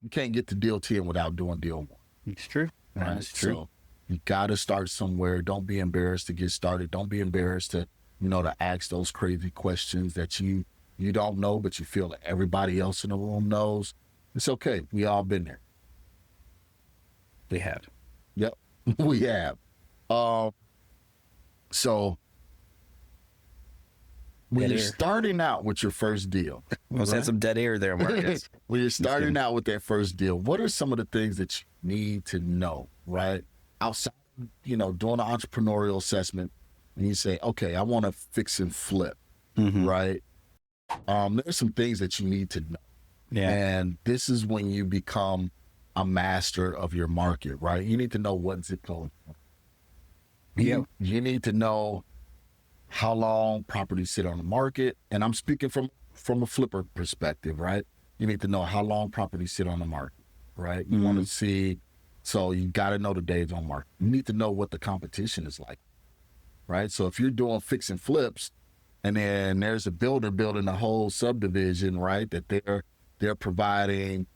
You can't get to deal 10 without doing deal 1. It's true. Right? It's true. So you got to start somewhere. Don't be embarrassed to get started. Don't be embarrassed to, to ask those crazy questions that you don't know, but you feel that everybody else in the room knows. It's okay. We all been there. We have. Yep, we have. So when you're starting out with your first deal, Almost had some dead air there, Marcus. when you're starting out with that first deal, what are some of the things that you need to know, right? Outside, doing an entrepreneurial assessment, and you say, okay, I want to fix and flip, right? There's some things that you need to know. Yeah. And this is when you become a master of your market, right? You need to know what zip code. Yeah. You need to know how long properties sit on the market. And I'm speaking from a flipper perspective, right? You need to know how long properties sit on the market, right? You want to see, so you got to know the days on market. You need to know what the competition is like, right? So if you're doing fix and flips, and then there's a builder building a whole subdivision, right, that they're providing,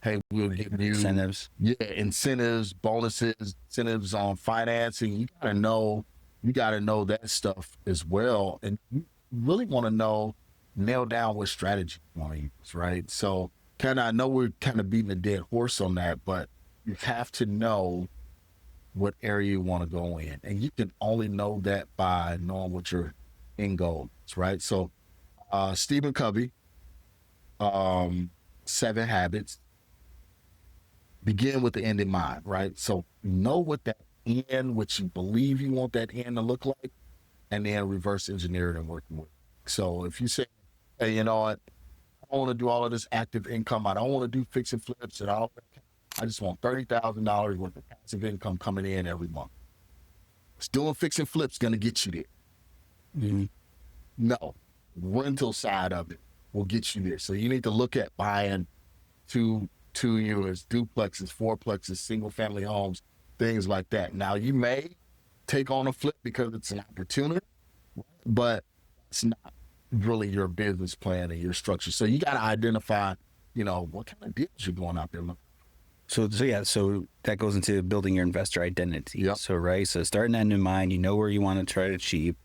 hey, we'll give you incentives. Yeah, incentives, bonuses, incentives on financing. You gotta know that stuff as well. And you really want to nail down what strategy you want to use, right? So I know we're kind of beating a dead horse on that, but you have to know what area you want to go in. And you can only know that by knowing what your end goal is, right? So Stephen Covey, 7 Habits, begin with the end in mind, right? So know what that end, what you believe you want that end to look like, and then reverse engineer it and working with it. So if you say, hey, you know what, I don't want to do all of this active income. I don't want to do fix and flips and all that. I just want $30,000 worth of passive income coming in every month. Doing fix and flips going to get you there. No, rental side of it will get you there. So you need to look at buying two units, duplexes, fourplexes, single family homes, things like that. Now you may take on a flip because it's an opportunity, but it's not really your business plan and your structure. So you got to identify, what kind of deals you're going out there looking. So that goes into building your investor identity. Yep. So starting that in mind, you know where you want to try to achieve.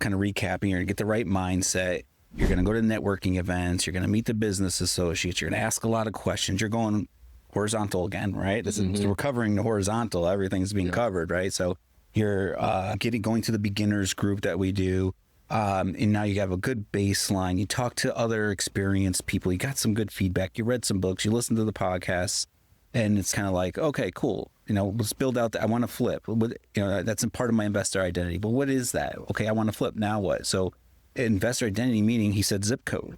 Kind of recapping, you're gonna get the right mindset. You're gonna go to networking events. You're gonna meet the business associates. You're gonna ask a lot of questions. You're going horizontal again, right? We're covering the horizontal. Everything's being covered, right? So you're going to the beginners group that we do. And now you have a good baseline. You talk to other experienced people. You got some good feedback. You read some books. You listen to the podcasts. And it's kind of like, okay, cool. Let's build out I want to flip. That's a part of my investor identity. But what is that? Okay, I want to flip. Now what? So investor identity meaning, he said zip code.